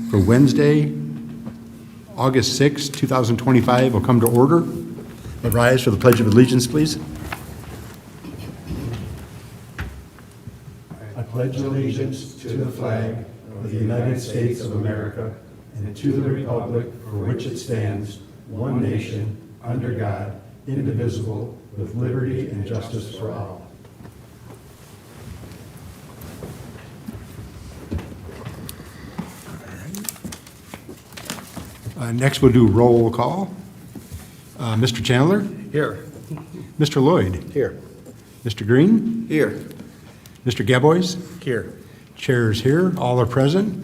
for Wednesday, August 6, 2025 will come to order. But rise for the Pledge of Allegiance, please. I pledge allegiance to the flag of the United States of America and to the republic for which it stands, one nation, under God, indivisible, with liberty and justice for all. Next, we'll do roll call. Mr. Chandler? Here. Mr. Lloyd? Here. Mr. Green? Here. Mr. Gabois? Here. Chair is here. All are present.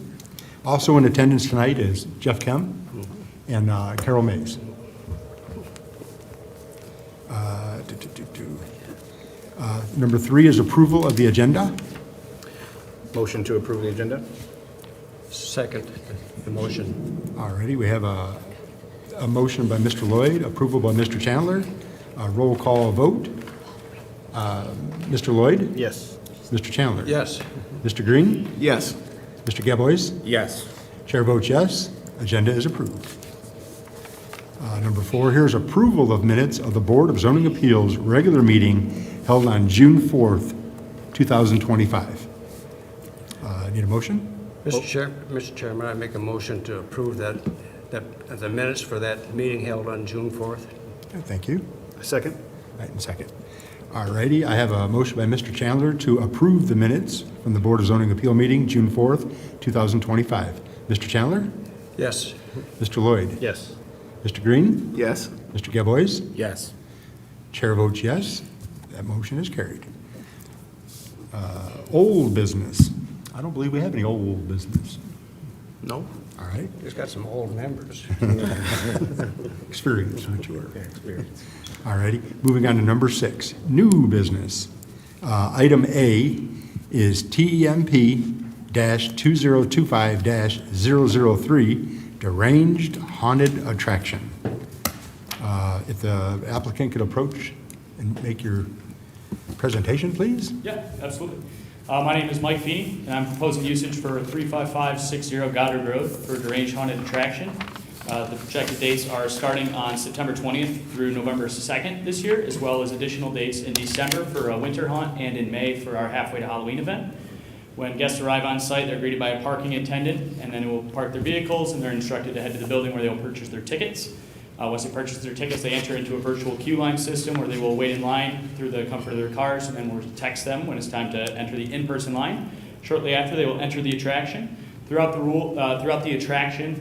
Also in attendance tonight is Jeff Kem and Carol Mays. Number 3 is approval of the agenda. Motion to approve the agenda? Second the motion. All righty, we have a motion by Mr. Lloyd, approval by Mr. Chandler. Roll call vote. Mr. Lloyd? Yes. Mr. Chandler? Yes. Mr. Green? Yes. Mr. Gabois? Yes. Chair votes yes. Agenda is approved. Number 4, here's approval of minutes of the Board of Zoning Appeals regular meeting held on June 4th, 2025. Need a motion? Mr. Chairman, I make a motion to approve that the minutes for that meeting held on June 4th. Thank you. Second? Right, and second. All righty, I have a motion by Mr. Chandler to approve the minutes from the Board of Zoning Appeal meeting, June 4th, 2025. Mr. Chandler? Yes. Mr. Lloyd? Yes. Mr. Green? Yes. Mr. Gabois? Yes. Chair votes yes. That motion is carried. Old business. I don't believe we have any old business. No? All right. Just got some old members. Experience, which you are. Experience. All righty. Moving on to number 6, new business. Item A is TEMP-2025-003, deranged haunted attraction. If the applicant could approach and make your presentation, please. Yeah, absolutely. My name is Mike Feeney, and I'm proposing usage for 35560 Goddard Road for deranged haunted attraction. The projected dates are starting on September 20th through November 2nd this year, as well as additional dates in December for a winter haunt and in May for our halfway to Halloween event. When guests arrive on site, they're greeted by a parking attendant, and then they will park their vehicles, and they're instructed to head to the building where they will purchase their tickets. Once they purchase their tickets, they enter into a virtual queue line system where they will wait in line through the comfort of their cars, and then we'll text them when it's time to enter the in-person line. Shortly after, they will enter the attraction. Throughout the attraction,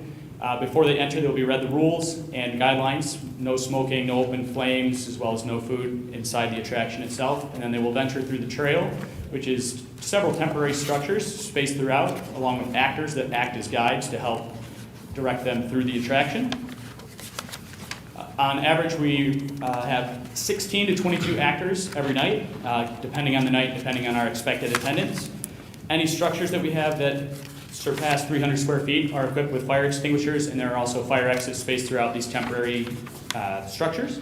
before they enter, they will be read the rules and guidelines: no smoking, no open flames, as well as no food inside the attraction itself. And then they will venture through the trail, which is several temporary structures spaced throughout, along with actors that act as guides to help direct them through the attraction. On average, we have 16 to 22 actors every night, depending on the night, depending on our expected attendance. Any structures that we have that surpass 300 square feet are equipped with fire extinguishers, and there are also fire exits spaced throughout these temporary structures.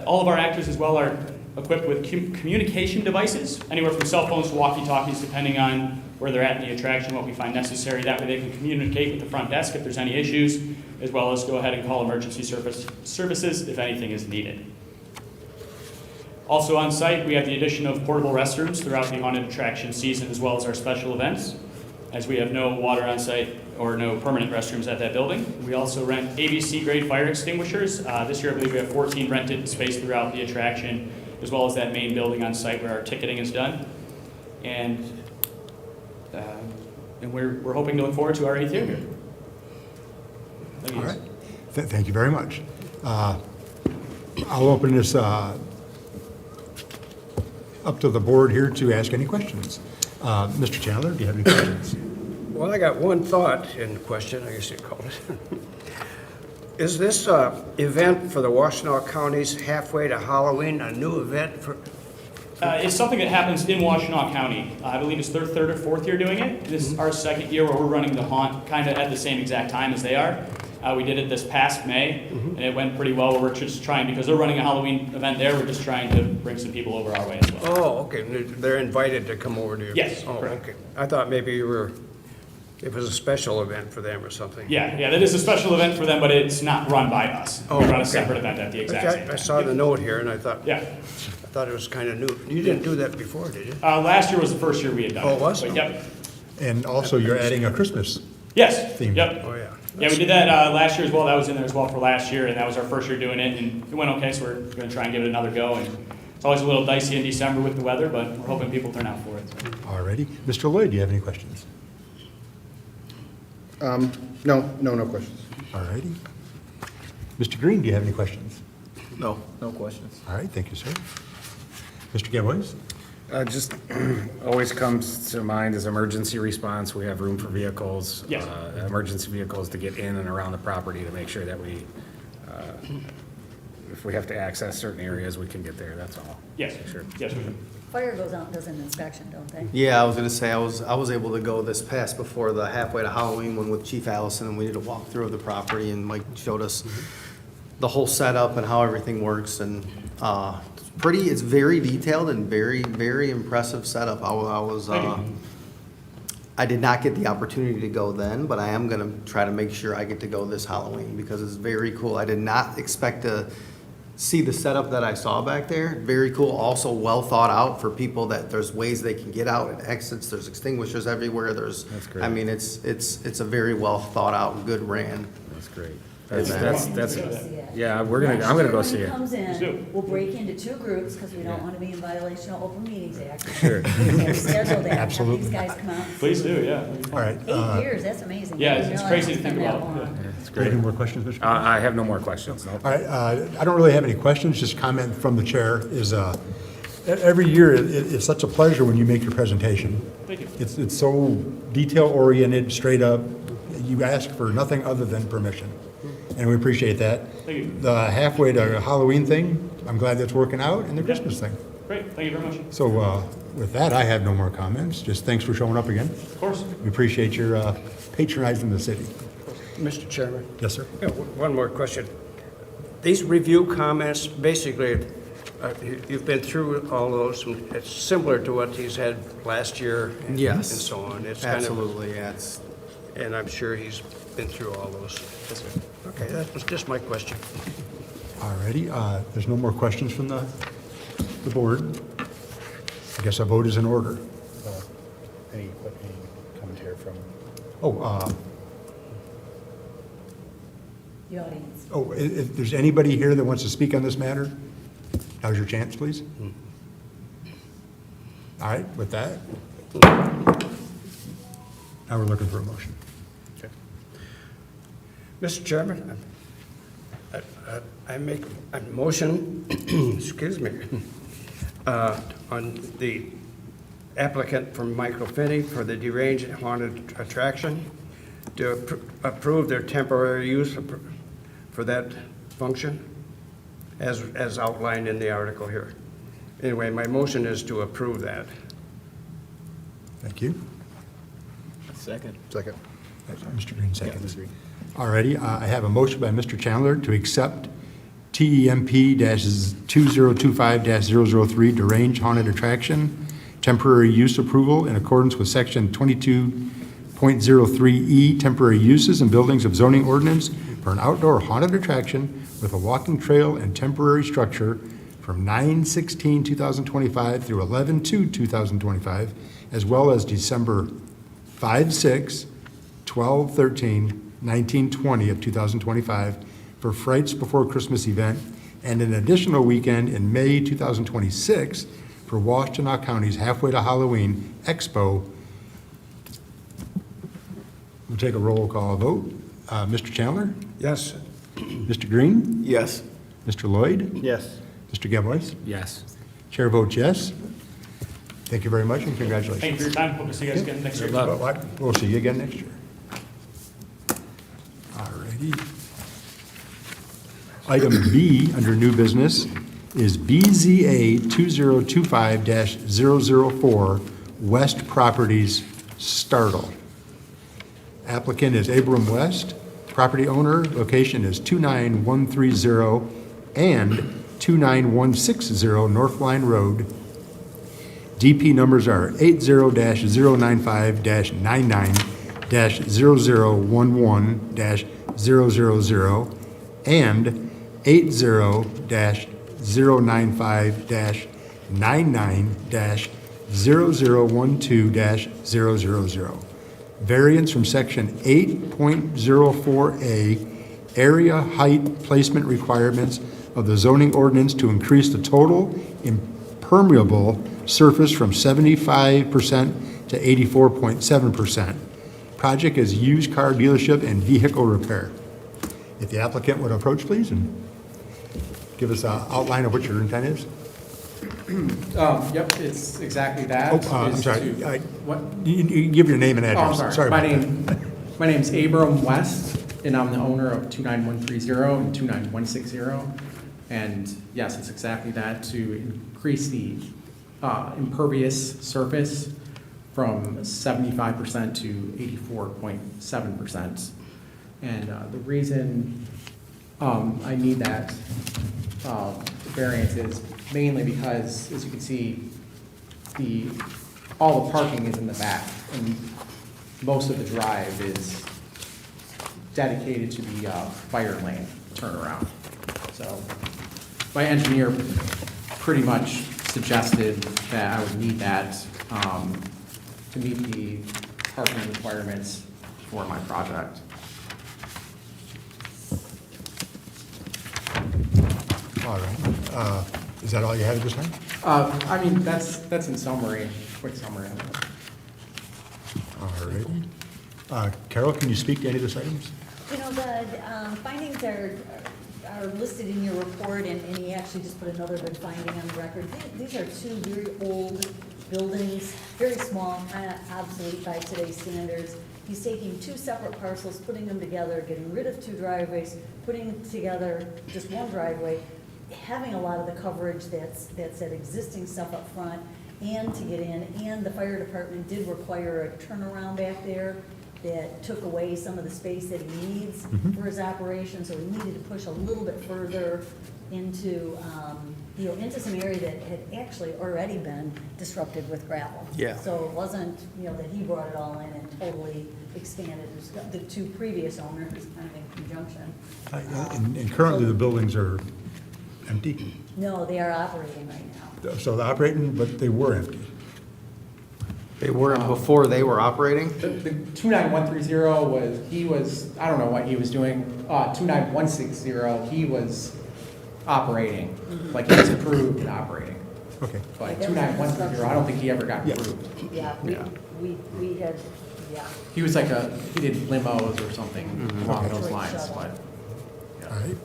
All of our actors as well are equipped with communication devices, anywhere from cell phones to walkie-talkies, depending on where they're at in the attraction, what we find necessary. That way they can communicate with the front desk if there's any issues, as well as go ahead and call emergency services if anything is needed. Also on site, we have the addition of portable restrooms throughout the haunted attraction season, as well as our special events, as we have no water on site or no permanent restrooms at that building. We also rent ABC grade fire extinguishers. This year I believe we have 14 rented spaced throughout the attraction, as well as that main building on site where our ticketing is done. And we're hoping to look forward to our 8th year here. All right. Thank you very much. I'll open this up to the board here to ask any questions. Mr. Chandler, do you have any questions? Well, I got one thought in question, I guess you'd call it. Is this event for the Washtenaw County's halfway to Halloween a new event for? It's something that happens in Washtenaw County. I believe it's their 3rd or 4th year doing it. This is our 2nd year where we're running the haunt kind of at the same exact time as they are. We did it this past May, and it went pretty well. We're just trying, because they're running a Halloween event there, we're just trying to bring some people over our way as well. Oh, okay. They're invited to come over to you? Yes, Oh, correct. okay. I thought maybe you were It was a special event for them or something. Yeah, that is a special event for them, but it's not run by us. We run a separate event at the exact same I time. saw the note here and I thought Yeah. it was kind of new. You didn't do that before, did you? Last year was the first year we had done it. Oh, it was? But, yep. And also, you're adding a Christmas. Yes, Theme. yep. Oh, yeah. Yeah, we did that last year as well. That was in there as well for last year, and that was our first year doing it, and it went okay, so we're going to try and give it another go. And it's always a little dicey in December with the weather, but we're hoping people turn out for it. So. All righty. Mr. Lloyd, do you have any questions? No questions. All righty. Mr. Green, do you have any questions? No questions. All right, thank you, sir. Mr. Gamboys? Just always comes to mind is emergency response. We have room for vehicles. Yes. Emergency vehicles to get in and around the property to make sure that we, if we have to access certain areas, we can get there, that's all. Yes, Sure. yes, we do. Fire goes out and does an inspection, don't they? Yeah, I was gonna say, I was able to go this past before the halfway to Halloween one with Chief Allison, and we did a walkthrough of the property, and Mike showed us the whole setup and how everything works, and, it's very detailed and very, very impressive setup. I did not get the opportunity to go then, but I am gonna try to make sure I get to go this Halloween, because it's very cool. I did not expect to see the setup that I saw back there. Very cool, also well thought out for people that there's ways they can get out and exits, there's extinguishers everywhere, That's great. I mean, it's a very well thought out, good ran. That's great. That's- Yeah, I'm gonna go see When it. he comes Let's do in, it. we'll break into two groups, because we don't want to be in violation of Open Meetings Act. Sure. We'll schedule that, have Absolutely. these guys come out. Please do, yeah. All right. 8 years, that's amazing. Yeah, I didn't it's realize crazy to think been that about, long. It's Any great. more questions, Mr. Green? I have no more questions, no. All right, I don't really have any questions, just comment from the chair is, every year, it's such a pleasure when you make your presentation. Thank you. It's so detail-oriented, straight up. You ask for nothing other than permission, and we appreciate that. Thank you. The halfway to Halloween thing, I'm glad that's working out, and the Christmas thing. Great, thank you very much. So with that, I have no more comments. Just thanks for showing up again. Of course. We appreciate your patronizing the city. Mr. Chairman, Yes, sir. one more question. These review comments, basically, you've been through all those, and it's similar to what he's had last year and Yes. and so on. It's kind of, Absolutely, yeah, it's, and I'm sure he's been through all those. Yes, sir. Okay, that was just my question. All righty, there's no more questions from the board. I guess a vote is in order. Any commentary from? The audience. If there's anybody here that wants to speak on this matter, now's your chance, please. All right, with that, now we're looking for a motion. Mr. Chairman, I make a motion, excuse me, on the applicant from Michael Finney for the deranged haunted attraction to approve their temporary use for that function as outlined in the article here. Anyway, my motion is to approve that. Thank you. Second. Mr. Green, seconds. All righty, I have a motion by Mr. Chandler to accept TEMP-2025-003 deranged haunted attraction, temporary use approval in accordance with section 22.03E, temporary uses and buildings of zoning ordinance for an outdoor haunted attraction with a walking trail and temporary structure from 9/16/2025 through 11/2/2025, as well as December 5/6, 12/13, 19/20 of 2025 for Frights Before Christmas event, and an additional weekend in May 2026 for Washtenaw County's Halfway to Halloween Expo. We'll take a roll call vote. Mr. Chandler? Yes. Mr. Green? yes. Mr. Lloyd? Yes. Mr. Gabois? Yes. Chair votes yes. Thank you very much and congratulations. Thank you for your time. Hope to see you guys again next year. We'll see you again next year. All righty. Item B under new business is BZA 2025-004 West Properties Startle. Applicant is Abram West. Property owner, location is 29130 and 29160 North Line Road. DP numbers are 80-095-99 8-0-011-000 and 80-0-95-99-0012-000. Variance from section 8.04A, area height placement requirements of the zoning ordinance to increase the total impermeable surface from 75% to 84.7%. Project is used car dealership and vehicle repair. If the applicant would approach, please, and give us an outline of what your intent is. Yep, it's exactly that. Oh, I'm is sorry. to- What? You give your name and Oh, address. I'm sorry. about that. My name's Abram West, and I'm the owner of 29130 and 29160. And yes, it's exactly that, to increase the impervious surface from 75% to 84.7%. And the reason I need that variance is mainly because, as you can see, all the parking is in the back, and most of the drive is dedicated to the fire lane turnaround. So my engineer pretty much suggested that I would need that to meet the parking requirements for my project. All right. Is that all you had at this time? I mean, that's in summary, quick summary of it. All right. Carol, can you speak to any of these items? You know, the findings are listed in your report, and he actually just put another good finding on the record. These are two very old buildings, very small, kind of obsolete by today's standards. He's taking two separate parcels, putting them together, getting rid of two driveways, putting together just one driveway, having a lot of the coverage that's that existing stuff up front, and to get in, and the fire department did require a turnaround back there that took away some of the space that he needs for his operation, so he needed to push a little bit further into, into some area that had actually already been disrupted with gravel. Yeah. So it wasn't, that he brought it all in and totally expanded. It was the two previous owners kind of in conjunction. And currently, the buildings are empty. No, they are operating right now. So they're operating, but they were empty. They were, before they were operating? The 29130 was, I don't know what he was doing. 29160, he was operating, like he was approved and operating. Okay. But 29130, I don't think he ever got approved. Yeah, we had, yeah. He was like he did limos or something along Okay. those lines, but. All right.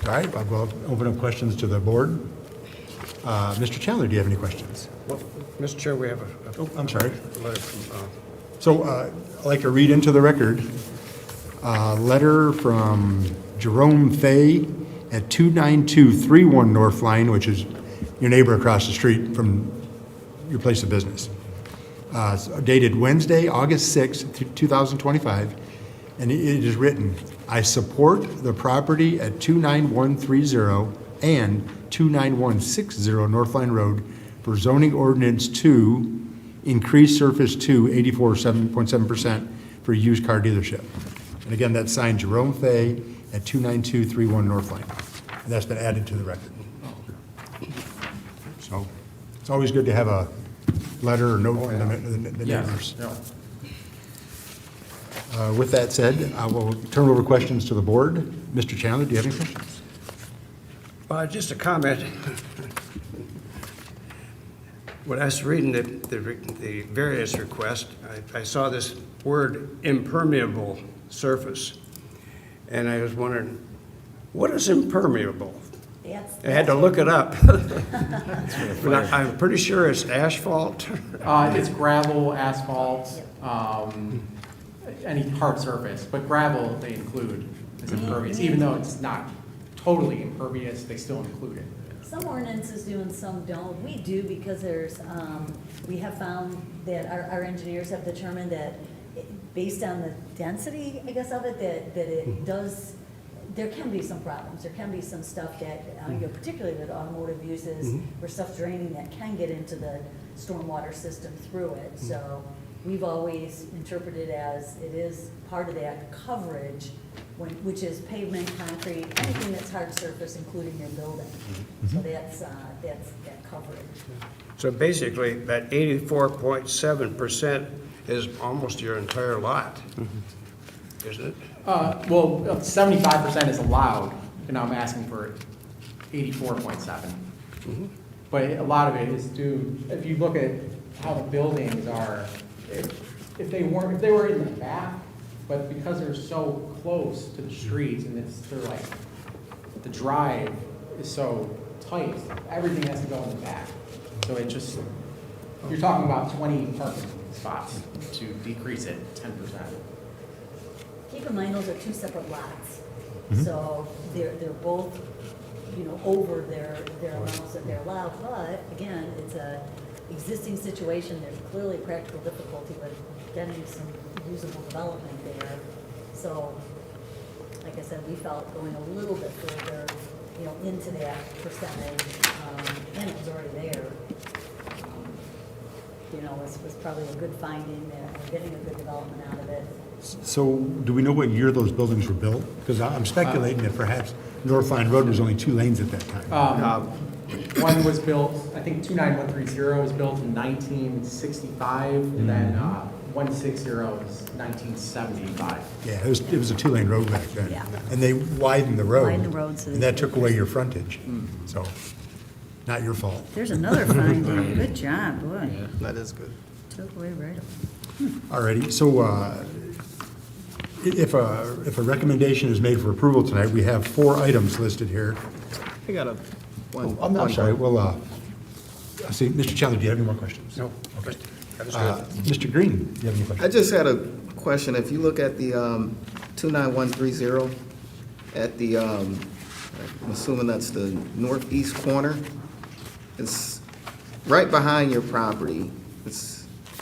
All right, I'll go open up questions to the board. Mr. Chandler, do you have any questions? Well, Mr. Chair, we have Oh, I'm sorry. a letter from, So I'd like to read into the record a letter from Jerome Fay at 29231 North Line, which is your neighbor across the street from your place of business. Dated Wednesday, August 6, 2025, and it is written, I support the property at 29130 and 29160 North Line Road for zoning ordinance 2, increase surface to 84.7% for used car dealership. And again, that's signed Jerome Fay at 29231 North Line. And that's been added to the record. So it's always good to have a letter or note from the neighbors. Yeah. With that said, I will turn over questions to the board. Mr. Chandler, do you have any questions? just a comment. When I was reading the various requests, I saw this word impermeable surface. And I was wondering, what is impermeable? I had to look it up. But I'm pretty sure it's asphalt. It's gravel, asphalt, any hard surface, but gravel they include as impervious, even though it's not totally impervious, they still include it. Some ordinances do and some don't. We do because there's, we have found that our engineers have determined that based on the density, I guess, of it, that it does there can be some problems. There can be some stuff that, you know, particularly with automotive uses, where stuff's draining that can get into the stormwater system through it. So we've always interpreted as it is part of that coverage, which is pavement, concrete, anything that's hard surface, including your building. So that's that coverage. So basically, that 84.7% is almost your entire lot, isn't it? Well, 75% is allowed, and I'm asking for 84.7. But a lot of it is due, if you look at how the buildings are, if they were in the back, but because they're so close to the streets and they're like, the drive is so tight, everything has to go in the back. So it just, you're talking about 20 parking spots to decrease it 10%. Keep in mind, those are two separate lots. So they're both, you know, over their amounts that they're allowed. But again, it's a existing situation. There's clearly practical difficulty with getting some usable development there. So, like I said, we felt going a little bit further, you know, into that percentage, and it was already there. You know, was probably a good finding that we're getting a good development out of it. So do we know what year those buildings were built? Because I'm speculating that perhaps North Line Road was only 2 lanes at that time. One was built, I think 29130 was built in 1965, and then 160 was 1975. Yeah, it was a 2-lane road back then. Yeah. And they widened the road. Widened the road so And that took away your frontage. So, not your fault. There's another finding. Good job, boy. That is good. Took away right away. Alrighty, so if a recommendation is made for approval tonight, we have 4 items listed here. I got a one. I'm sorry, well, I see, Mr. Chandler, do you have any more questions? No. Okay. That was good. Mr. Green, do you have any I questions? just had a question. If you look at the 29130, at the, I'm assuming that's the northeast corner, it's right behind your property.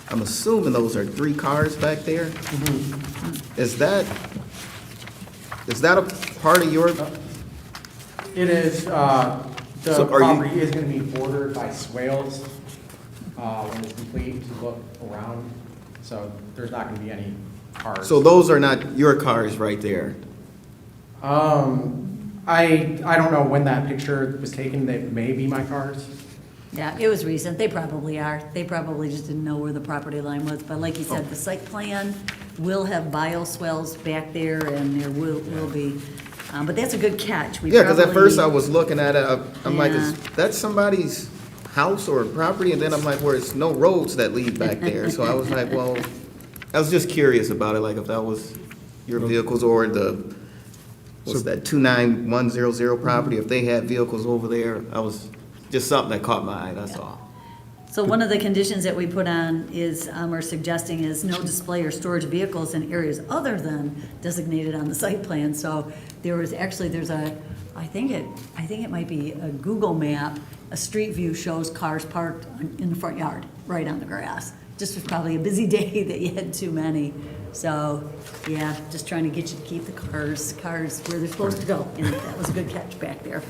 I'm assuming those are 3 cars back there? Is that a part of your, It is, the So are you- property is gonna be bordered by swales, when it's complete, to look around, so there's not gonna be any cars. so those are not your cars right there? I don't know when that picture was taken, they may be my cars. Yeah, it was recent. They probably are. They probably just didn't know where the property line was. But like you said, the site plan will have bioswales back there, and there will be. But that's a good catch. We Yeah, because at first I probably- was looking at it, I'm like, is Yeah. that somebody's house or property? And then I'm like, well, there's no roads that lead back there. So I was like, well, I was just curious about it, like if that was your vehicles or what's that, 29100 property, if they had vehicles over there. I was, just something that caught my eye, that's all. So one of the conditions that we put on is, or suggesting is no display or storage of vehicles in areas other than designated on the site plan. So there's a, I think it might be a Google map, a street view shows cars parked in the front yard, right on the grass. Just was probably a busy day that you had too many. So, yeah, just trying to get you to keep the cars where they're supposed to go. And that was a good catch back there.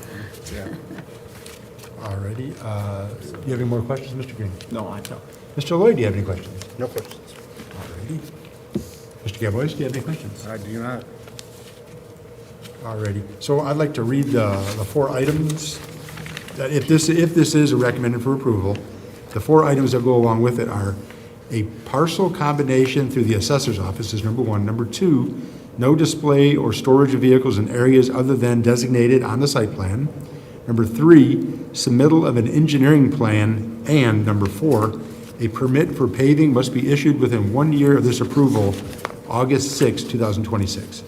Alrighty, do you have any more questions, Mr. Green? No, I don't. Mr. Lloyd, do you have any questions? No questions. Alrighty. Mr. Gabois, do you have any questions? I do not. Alrighty, so I'd like to read the 4 items, that if this is recommended for approval, the 4 items that go along with it are a parcel combination through the assessor's office is number 1. Number 2, no display or storage of vehicles in areas other than designated on the site plan. Number 3, submittal of an engineering plan. And number 4, a permit for paving must be issued within 1 year of this approval, August 6, 2026.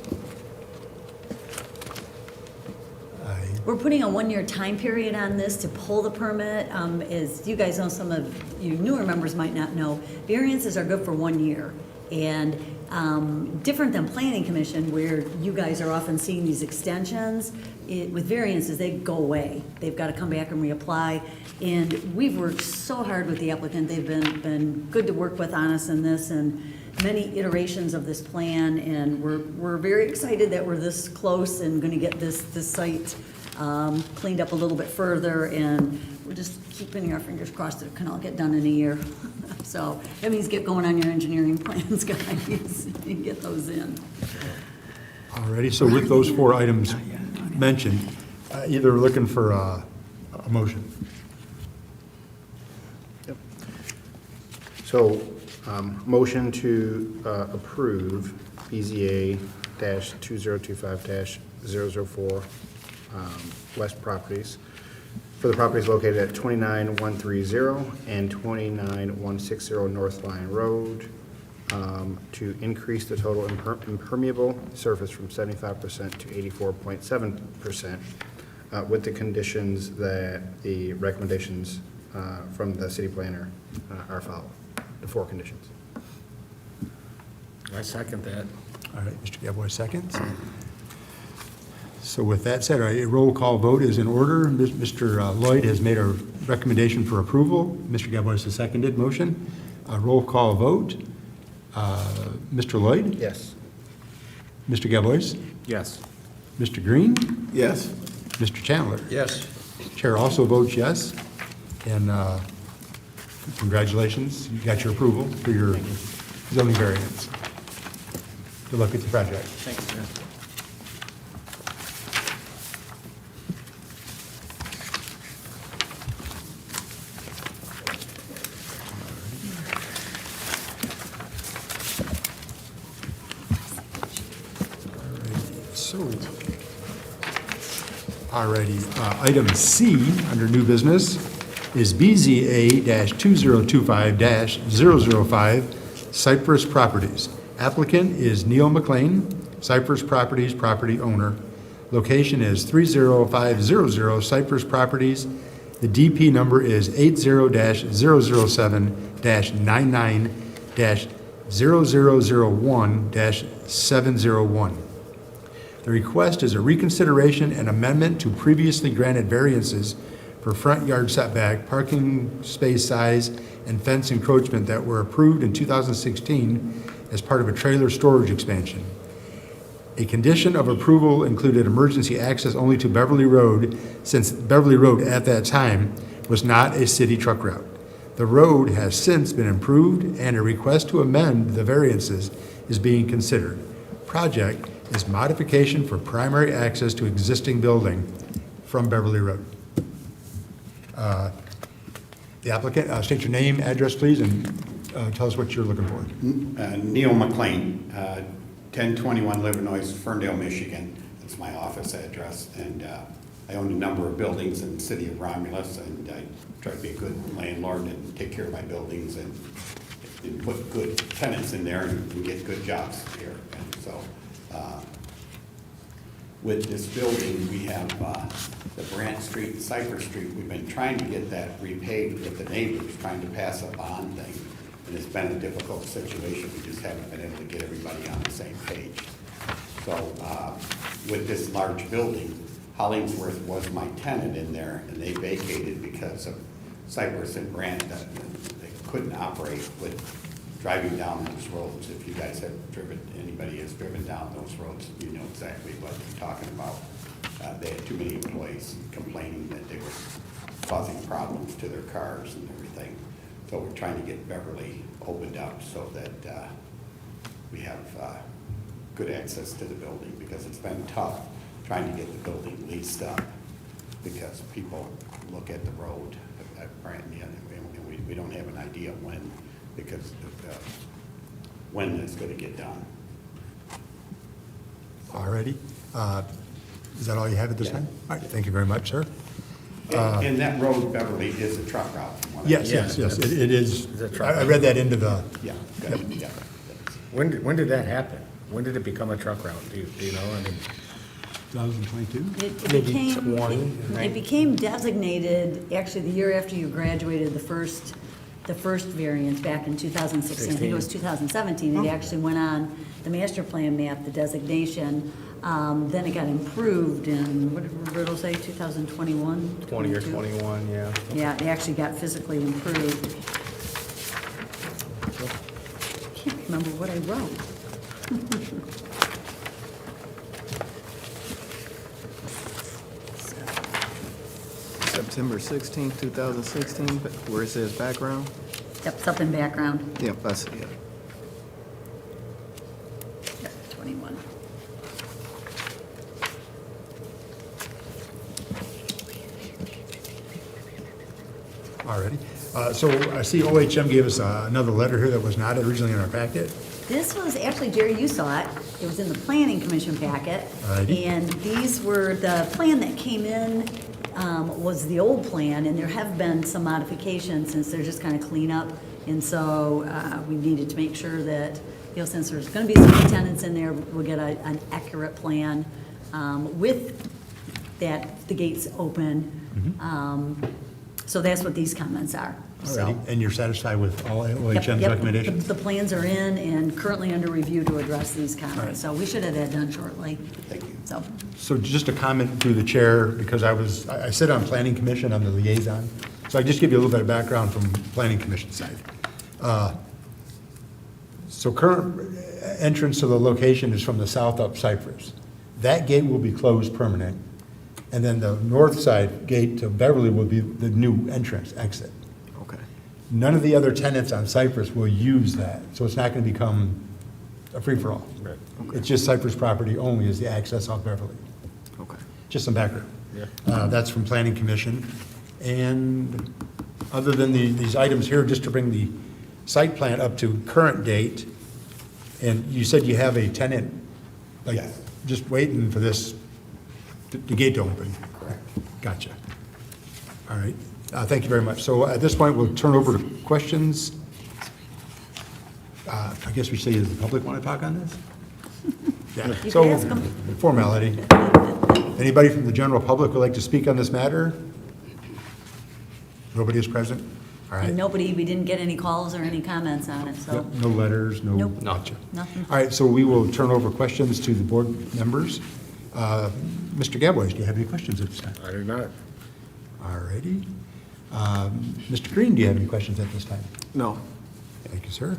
We're putting a 1-year time period on this to pull the permit. As you guys know, some of you newer members might not know, variances are good for 1 year. And different than planning commission, where you guys are often seeing these extensions, with variances, they go away. They've got to come back and reapply. And we've worked so hard with the applicant. They've been good to work with on us in this, and many iterations of this plan. And we're very excited that we're this close and going to get this site cleaned up a little bit further. And we're just keeping our fingers crossed that it can all get done in a year. So that means get going on your engineering plans, guys, and get those in. Alrighty, so with those 4 items mentioned, either looking for a motion. So, motion to approve BZA-2025-004 West Properties for the properties located at 29130 and 29160 North Line Road, to increase the total impermeable surface from 75% to 84.7%, with the conditions that the recommendations from the city planner are followed, the 4 conditions. I second that. All right, Mr. Gadboy seconds. So with that said, a roll call vote is in order. Mr. Lloyd has made a recommendation for approval. Mr. Gadboy has seconded motion. A roll call vote. Mr. Lloyd? Yes. Mr. Gadboy? Yes. Mr. Green? Yes. Mr. Chandler? Yes. Chair also votes yes. And congratulations, you got your approval for your zoning variance. Good luck with the project. Thanks, Chair. Alrighty, item C, under new business, is BZA-2025-005, Cypress Properties. Applicant is Neil McLean, Cypress Properties property owner. Location is 30500 Cypress Properties. The DP number is 80-007-99-0001-701. The request is a reconsideration and amendment to previously granted variances for front yard setback, parking space size, and fence encroachment that were approved in 2016 as part of a trailer storage expansion. A condition of approval included emergency access only to Beverly Road, since Beverly Road at that time was not a city truck route. The road has since been improved, and a request to amend the variances is being considered. Project is modification for primary access to existing building from Beverly Road. The applicant, state your name, address, please, and tell us what you're looking for. Neil McLean, 1021 Livernois, Ferndale, Michigan. That's my office address, and I own a number of buildings in the city of Romulus, and I try to be a good landlord and take care of my buildings and put good tenants in there and get good jobs here. And so, with this building, we have the Brant Street and Cypress Street. We've been trying to get that repaved with the neighbors, trying to pass a bond thing, and it's been a difficult situation. We just haven't been able to get everybody on the same page. So with this large building, Hollingsworth was my tenant in there, and they vacated because of Cypress and Brant. They couldn't operate with driving down those roads. If you guys have driven, anybody has driven down those roads, you know exactly what I'm talking about. They had too many employees complaining that they were causing problems to their cars and everything. So we're trying to get Beverly opened up so that we have good access to the building, because it's been tough trying to get the building leased up because people look at the road at Brant, and we don't have an idea when, because of when it's going to get done. Alrighty. Is that all you have at this time? All right, thank you very much, sir. And that road, Beverly, is a truck route. From what I Yes, understand. yes, it is. Is it truck I read that into the, Yeah, good, yeah. When did that happen? When did it become a truck route? Do you know? I mean, 2022? It became designated, actually, the year after you graduated, the first the first variance back in 2016. I think it was 2017. It actually went on the master plan map, the designation. Then it got improved in, what did Riddle say, 2021? 20 or 22? 21, yeah. Yeah, it actually got physically improved. Can't remember what I wrote. September 16th, 2016, where it says background. Yep, it's up in background. Yep, I see it. Yep, 21. Alrighty. So I see OHM gave us another letter here that was not originally in our packet. This was, actually, Jerry, you saw it. It was in the planning commission packet. Alrighty. And these were, the plan that came in was the old plan, and there have been some modifications since they're just kind of cleanup. And so we needed to make sure that, since there's going to be some tenants in there, we'll get an accurate plan with that, the gates open. So that's what these comments are. So- Alrighty. And you're satisfied with all Yep, OHM's yep. recommendations? The plans are in and currently under review to address these Alright. comments. So we should have that done shortly. Thank you. So, So just a comment through the chair, because I sit on planning commission, I'm the liaison. So I just give you a little bit of background from planning commission side. So current entrance to the location is from the south up Cypress. That gate will be closed permanent. And then the north side gate to Beverly will be the new entrance, exit. Okay. None of the other tenants on Cypress will use that, so it's not going to become a free-for-all. Right. It's just Cypress property only is the access off Beverly. Okay. Just some background. Yeah. That's from Planning Commission. And other than these items here, just to bring the site plan up to current date, and you said you have a tenant, like, Yes. just waiting for this, the gate to open. Correct. Gotcha. All right. Thank you very much. So at this point, we'll turn over to questions. I guess we say, does the public want to talk on this? Yeah. You So, can ask 'em. formality. Anybody from the general public would like to speak on this matter? Nobody is present? All right. and nobody, we didn't get any calls or any comments on it, so. Yep, no letters, no. Nope. Gotcha. Nothing. All right, so we will turn over questions to the board members. Mr. Gabois, do you have any questions at this time? I do not. All righty. Mr. Green, do you have any questions at this time? No. Thank you, sir.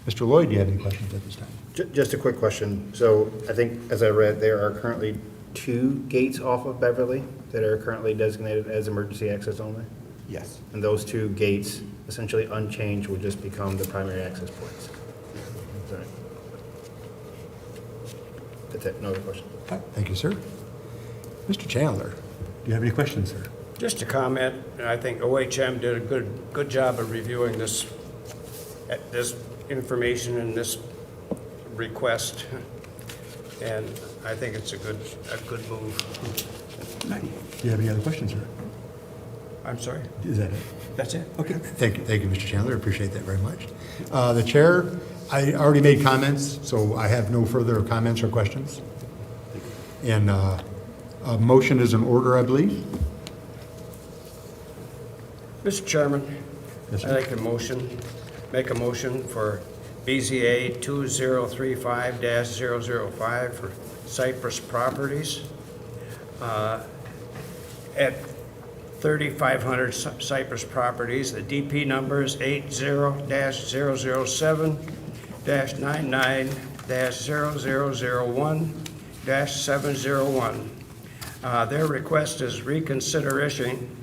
Mr. Lloyd, do you have any questions at this time? Just a quick question. So I think, as I read, there are currently 2 gates off of Beverly that are currently designated as emergency access only? Yes. And those 2 gates, essentially unchanged, will just become the primary access points? All right. That's it, no other questions. All right, thank you, sir. Mr. Chandler, do you have any questions, sir? Just a comment, I think OHM did a good job of reviewing this information and this request, and I think it's a good move. Do you have any other questions, sir? I'm sorry, Is that it? that's it? Okay, thank you, Mr. Chandler, appreciate that very much. The chair, I already made comments, so I have no further comments or questions. And a motion is in order, I believe. Mr. Chairman, Yes, I'd sir. like make a motion for BZA 2035-005 for Cypress Properties at 3,500 Cypress Properties. The DP number is 80-007-99-0001-701. Their request is reconsideration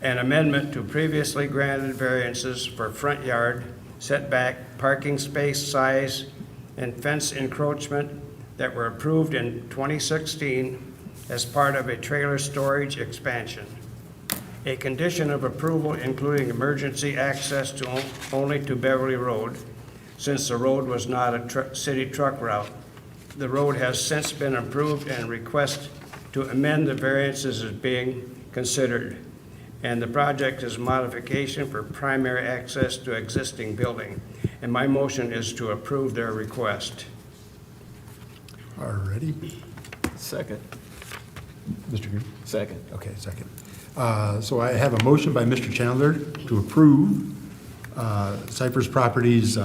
an amendment to previously granted variances for front yard setback, parking space size, and fence encroachment that were approved in 2016 as part of a trailer storage expansion. A condition of approval including emergency access to only to Beverly Road, since the road was not a city truck route. The road has since been approved, and request to amend the variances is being considered. And the project is modification for primary access to existing building. And my motion is to approve their request. All righty. Second. Mr. Green? Second. Okay, second. So I have a motion by Mr. Chandler to approve Cypress Properties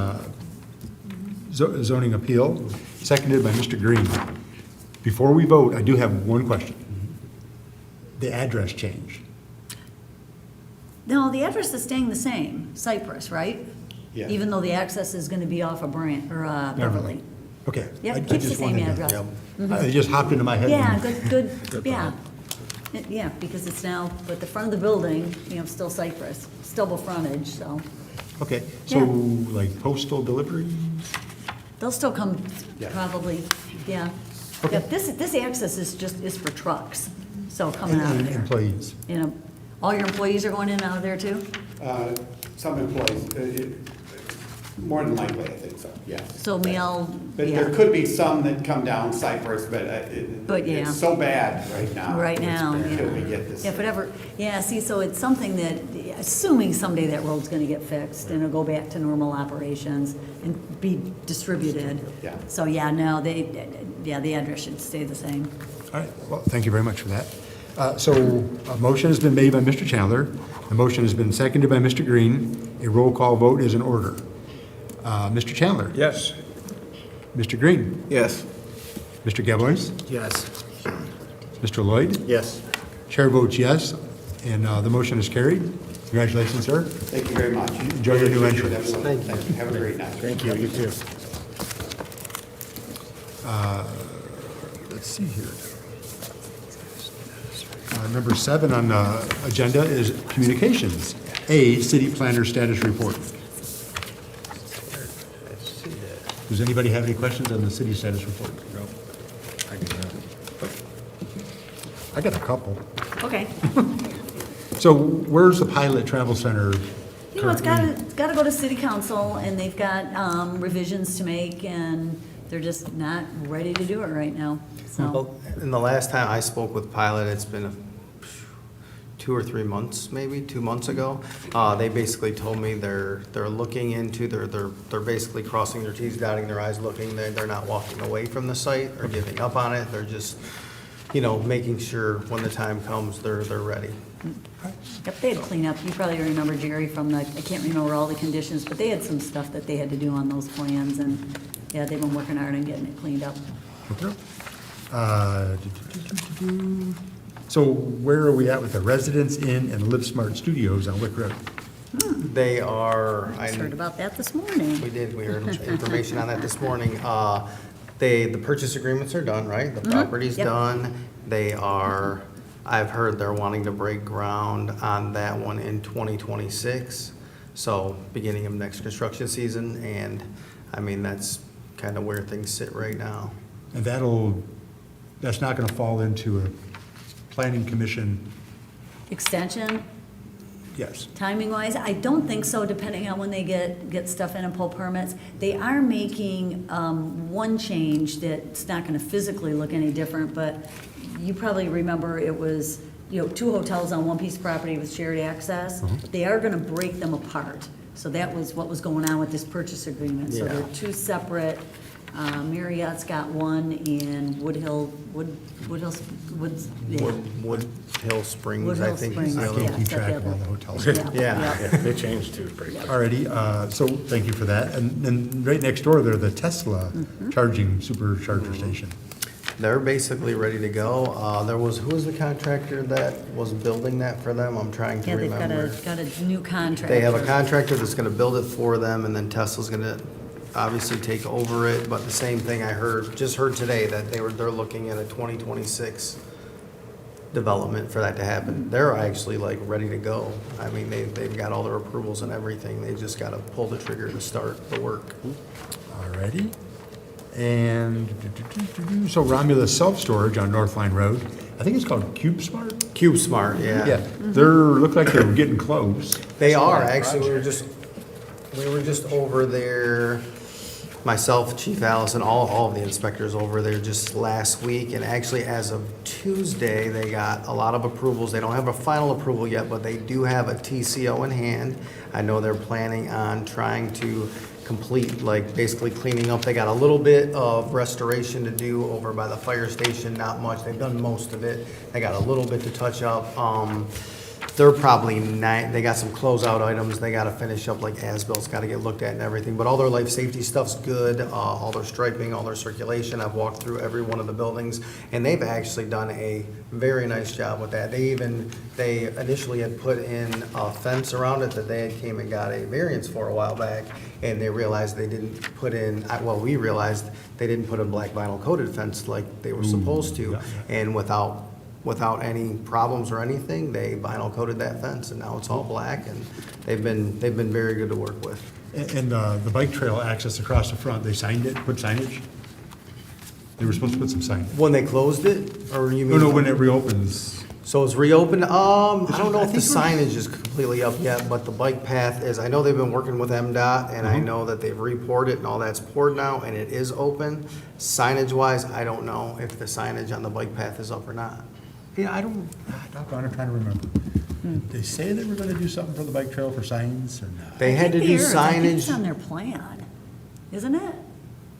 zoning appeal, seconded by Mr. Green. Before we vote, I do have one question. The address changed. No, the address is staying the same, Cypress, right? Yeah. Even though the access is gonna be off of Beverly. Okay. Yep, I keeps the just same wanted to- address. It just hopped into my head. Yeah, when- good, yeah. Yeah, because it's now, but the front of the building, still Cypress, it's double frontage, so Okay, so Yeah. like postal delivery? they'll still come, Yeah. probably, yeah. Okay. Yeah, this access is for trucks, so coming out of And there. employees. All your employees are going in and out of there too? Some employees, more than likely, I think so, yeah. So Mel, But yeah. there could be some that come down Cypress, but But, yeah. it's so bad right now. Right now, Until we yeah. get this. Yeah, see, so it's something that, assuming someday that road's gonna get fixed and it'll go back to normal operations and be distributed. Yeah. So, yeah, no, the address should stay the same. All right, well, thank you very much for that. So a motion has been made by Mr. Chandler. The motion has been seconded by Mr. Green. A roll call vote is in order. Mr. Chandler? Yes. Mr. Green? Yes. Mr. Gebhardt? Yes. Mr. Lloyd? Yes. Chair votes yes, and the motion is carried. Congratulations, sir. Thank you very much. Enjoy your new Appreciate entrance. everyone. Thank you. Have a great night. Thank you, you too. Let's see here. Number 7 on the agenda is communications. A, city planner status report. Does anybody have any questions on the city status report? No, I do not. I got a couple. Okay. So where's the pilot travel center? It's currently? gotta go to city council, and they've got revisions to make, and they're just not ready to do it right now, so. Well, and the last time I spoke with Pilot, it's been 2 or 3 months, maybe 2 months ago. They basically told me they're looking into, they're basically crossing their T's, dotting their I's, looking, they're not walking away from the site or giving up on it. They're just, making sure when the time comes, they're ready. Yep, they had cleanup. You probably remember, Jerry, from I can't remember all the conditions, but they had some stuff that they had to do on those plans, and, yeah, they've been working hard on getting it cleaned up. Okay. So where are we at with the Residence Inn and Live Smart Studios on Wick Road? They are, I just heard about that this morning. we heard information on that this morning. The purchase agreements are done, right? The property's Yep. done. I've heard they're wanting to break ground on that one in 2026. So beginning of next construction season, and that's kind of where things sit right now. And that's not gonna fall into a planning commission, Extension, yes. timing-wise, I don't think so, depending on when they get stuff in and pull permits. They are making one change that's not gonna physically look any different, but you probably remember it was, 2 hotels on one piece of property with shared access. They are gonna break them apart. So that was what was going on with this purchase agreement. So they're Yeah. 2 separate, Marriott's got one, and Wood Hill Springs, Wood I Hill think. Springs, is the I other yeah. can't keep it's got track the of all the other- hotels. Yeah. They changed too, pretty much. Alrighty, so thank you for that. And then right next door there, the Tesla charging supercharger station. They're basically ready to go. Who was the contractor that was building that for them? I'm trying to Yeah, they've remember. got a new contract. They have a contractor that's gonna build it for them, and then Tesla's gonna obviously take over it, but the same thing I just heard today, that they're looking at a 2026 development for that to happen. They're actually ready to go. They've got all their approvals and everything. They just gotta pull the trigger to start the work. Alrighty. And so Romulus Self-Storage on North Line Road, I think it's called Cube Smart? Cube Smart, yeah. Yeah, look like they're getting close. They are, actually, we were just over there, myself, Chief Allison, all of the inspectors over there just last week, and actually as of Tuesday, they got a lot of approvals. They don't have a final approval yet, but they do have a TCO in hand. I know they're planning on trying to complete, basically cleaning up. They got a little bit of restoration to do over by the fire station, not much. They've done most of it. They got a little bit to touch up. they're probably they got some closeout items, they gotta finish up, like as-bills gotta get looked at and everything, but all their life safety stuff's good, all their striping, all their circulation, I've walked through every one of the buildings, and they've actually done a very nice job with that. They initially had put in a fence around it that they had came and got a variance for a while back, and they realized they didn't put in, well, we realized they didn't put a black vinyl coated fence like they were supposed to, and without any problems or anything, they vinyl coated that fence, and now it's all black, and they've been very good to work with. And the bike trail access across the front, they signed it, put signage? They were supposed to put some signage. When they closed it, or you mean? No, when it reopens. So it's reopened, I don't know if the signage is completely up yet, but the bike path is, I know they've been working with MDOT, and I know that they've re-poured it and all that's poured now, and it is open. Signage wise, I don't know if the signage on the bike path is up or not. Yeah, I'm trying to remember. Did they say they were gonna do something for the bike trail for signs or not? They had to do I think it's on signage, their plan, isn't it?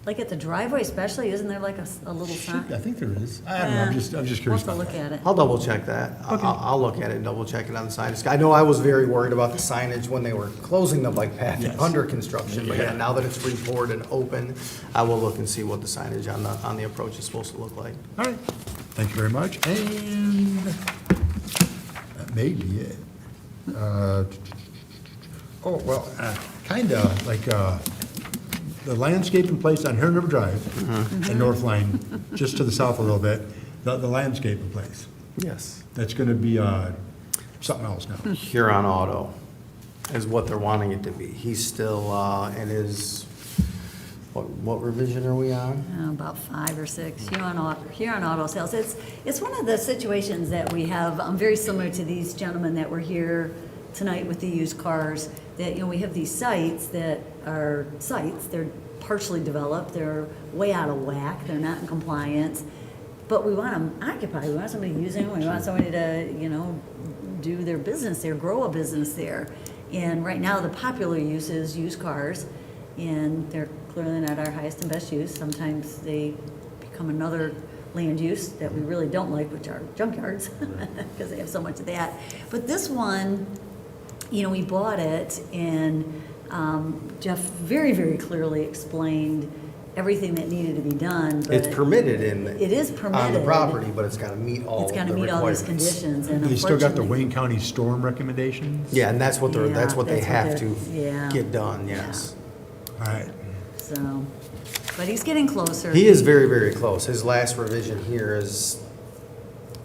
Like at the driveway especially, isn't there like a little sign? I think there is. I don't know, I'm just We'll curious have to about look that. at it. I'll double check that. I'll look at it and double check it on the signage. I know I was very worried about the signage when they were closing the bike path Yes. under construction, but yeah, now that it's re-poured and open, I will look and see what the signage on the approach is supposed to look like. All right, thank you very much, and that may be it. Kinda like, the landscaping place on Heron River Drive and North Line, just to the south a little bit, the landscaping place. Yes. That's gonna be, something else now. Huron Auto is what they're wanting it to be. He's still, in his, what revision are we on? About 5 or 6, Huron Auto Sales. It's one of the situations that we have, very similar to these gentlemen that were here tonight with the used cars, that, we have these sites that are sites, they're partially developed, they're way out of whack, they're not in compliance, but we want them occupied, we want somebody using them, we want somebody to, do their business there, grow a business there. And right now, the popular use is used cars, and they're clearly not our highest and best use. Sometimes they become another land use that we really don't like, which are junkyards, because they have so much of that. But this one, we bought it, and Jeff very, very clearly explained everything that needed to be done. But It's permitted It is permitted. on the property, but it's gotta meet all It's the got to requirements. meet all these conditions, and They still got the unfortunately- Wayne County storm recommendations? Yeah, and that's what Yeah, they that's have what to yeah. get done, yes. All right, So, but he's getting closer. He is very, very close. His last revision here is,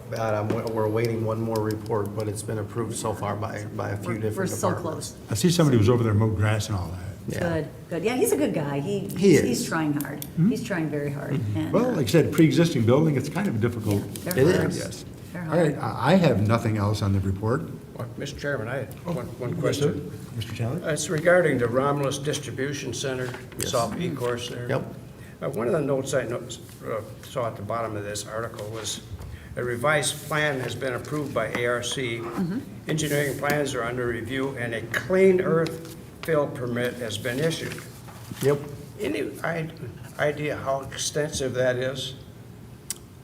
we're awaiting one more report, but it's been approved so far by a few We're different so departments. close. I see somebody was over there mowing grass and all that. Yeah. Good. Yeah, he's a good guy. He He's is. trying hard. He's trying very hard. And, Well, like I said, pre-existing building, it's kind of difficult. they're It hard. is. Yes. They're All right, hard. I have nothing else on the report. Well, Mr. Chairman, I had one Yes, question. sir. Mr. Chandler? It's regarding the Romulus Distribution Center, South E-course there. Yep. One of the notes I saw at the bottom of this article was, a revised plan has been approved by ARC. Engineering plans are under review, and a clean earth fill permit has been issued. Yep. Any idea how extensive that is?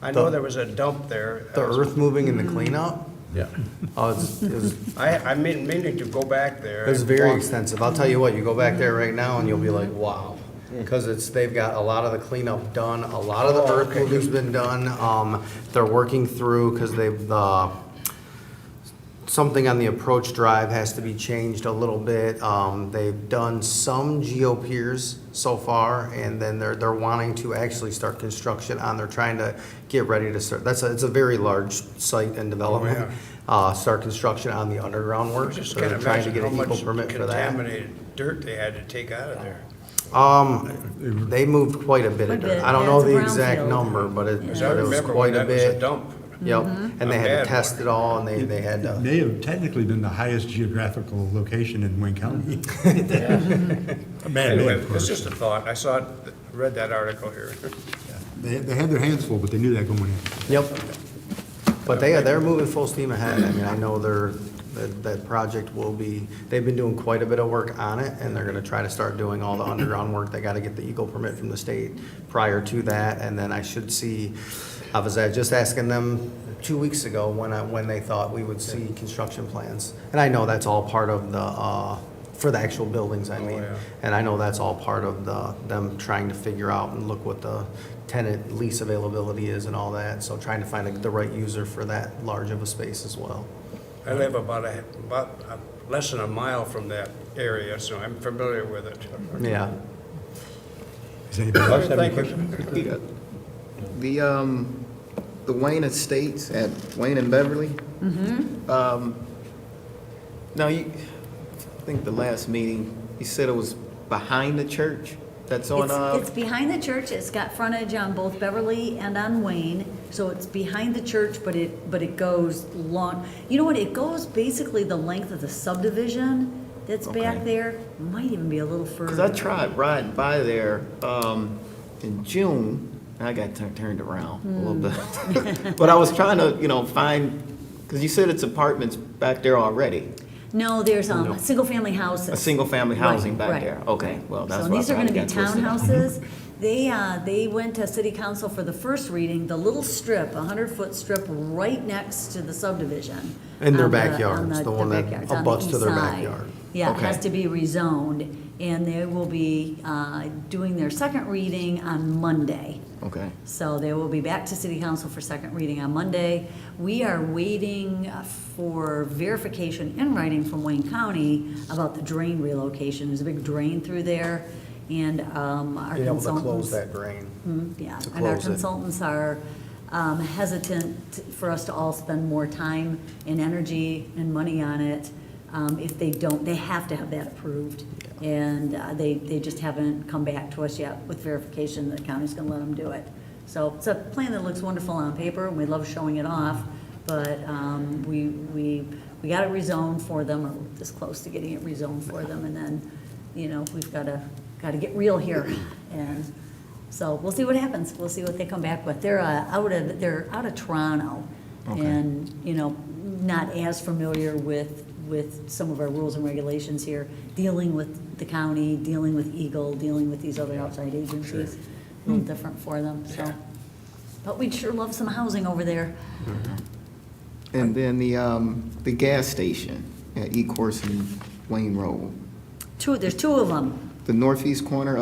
I know there was a dump there. The earth moving and the cleanup? Yeah. Oh, it's I mean, meaning to go back there. It's and very walk- extensive. I'll tell you what, you go back there right now and you'll be like, wow. Because they've got a lot of the cleanup done, a lot of the Oh, earth okay. moving's been done. They're working through, because something on the approach drive has to be changed a little bit. They've done some geo-piers so far, and then they're wanting to actually start construction on, they're trying to get ready to start. It's a very large site and development. Start construction on the underground work. Just So they're can't trying to imagine get how an equal much permit for that. contaminated dirt they had to take out of there. They moved quite a bit of Quite a dirt. bit, I don't yeah, know it's a the exact brownfield. number, but it Because I but it was remember when quite a that was a bit. dump. Yep, and they had A to bad test one. it all, and they had It to, may have technically been the highest geographical location in Wayne County. Man, Anyway, of course. it's just a thought. I saw it, read that article here. They had their hands full, but they knew that going in. yep. But they're moving full steam ahead. I mean, I know that project will be, they've been doing quite a bit of work on it, and they're gonna try to start doing all the underground work. They gotta get the eagle permit from the state prior to that, and then I should see, I was just asking them 2 weeks ago when they thought we would see construction plans. And I know that's all part of the, for the actual buildings, I mean. yeah. And I know that's all part of them trying to figure out and look what the tenant lease availability is and all that. So trying to find the right user for that large of a space as well. I live about less than a mile from that area, so I'm familiar with it. Yeah. Does anybody else have any Thank you. questions? The Wayne Estates at Wayne and Beverly. Now, I think the last meeting, you said it was behind the church? That's on, It's behind the church, it's got frontage on both Beverly and on Wayne, so it's behind the church, but it goes long, you know what, it goes basically the length of the subdivision that's back Okay. there, might even be a little further. because I tried riding by there in June, and I got turned around a little bit. But I was trying to, find, because you said it's apartments back there already. No, there's single-family houses. A single-family housing back Right, there. Okay, right. well, that's So what I these are thought gonna I be got twisted. townhouses. They went to city council for the first reading, the little strip, 100-foot strip right next to the subdivision. In their on the- backyards, on the one that backyards, on the abuts to east their side. backyard. Yeah, it has Okay. to be rezoned, and they will be doing their second reading on Monday. Okay. So they will be back to city council for second reading on Monday. We are waiting for verification in writing from Wayne County about the drain relocation. There's a big drain through there, and our Being able to consultants. close that drain. Yeah, to and our close it. consultants are hesitant for us to all spend more time and energy and money on it. If they don't, they have to have that approved. And they just haven't come back to us yet with verification that the county's gonna let them do it. So it's a plan that looks wonderful on paper, and we love showing it off, but we got it rezoned for them, or this close to getting it rezoned for them, and then, we've gotta get real here. And so we'll see what happens. We'll see what they come back with. They're out of Toronto, and, not as familiar with some of our rules and regulations here, dealing with the county, dealing with Eagle, dealing with these other outside agencies. A little different for them, so. But we'd sure love some housing over there. And then the gas station at E-Course and Wayne Road. There's two of them. The northeast corner,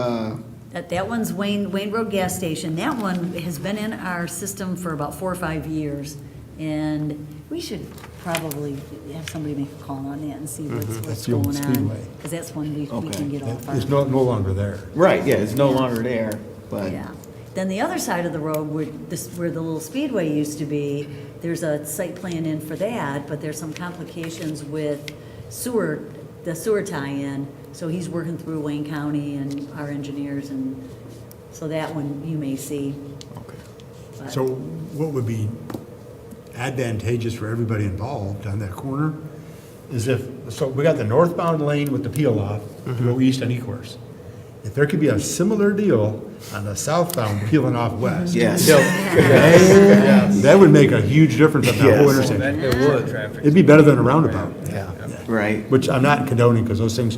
That one's Wayne Road Gas Station. That one has been in our system for about 4 or 5 years. And we should probably have somebody make a call on that and see what's That's the old going on. speedway. Because that's one we Okay. can get off our. It's no longer there. right, yeah, it's no longer there, but. Yeah. Then the other side of the road where the little speedway used to be, there's a site plan in for that, but there's some complications with the sewer tie-in. So he's working through Wayne County and our engineers, and so that one you may see. But- So what would be advantageous for everybody involved on that corner is so we got the northbound lane with the peel off to go east on E-course. If there could be a similar deal on the southbound peeling off west. Yes. That would make a huge difference on that whole Yes. intersection. It would. It'd be better than a roundabout, Right. which I'm not condoning because those things,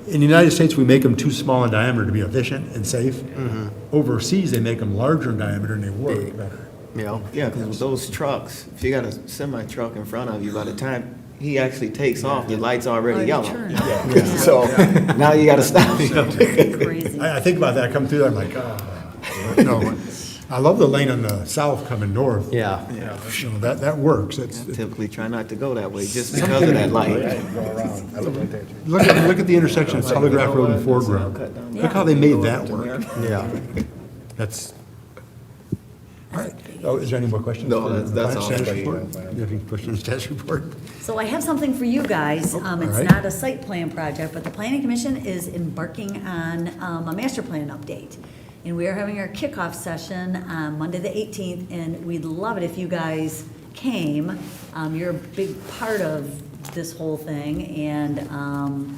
in the United States, we make them too small in diameter to be efficient and safe. Overseas, they make them larger in diameter and they work better. Yeah, because with those trucks, if you got a semi-truck in front of you, by the time he actually takes off, the light's already yellow. turn. So now you gotta stop. Crazy. I think about that, I come through there, I'm like, no. I love the lane on the south coming north. Yeah. That works. It's, Typically try not to go that way just because of that light. look at the intersection of Telegraph Road and Ford Road. Look how they made that work. Yeah. That's, all right. Oh, is there any more questions? No, for that's all. status report? You have any questions, status report? So I have something for you guys. It's right. not a site plan project, but the planning commission is embarking on a master plan update. And we are having our kickoff session on Monday the 18th, and we'd love it if you guys came. You're a big part of this whole thing, and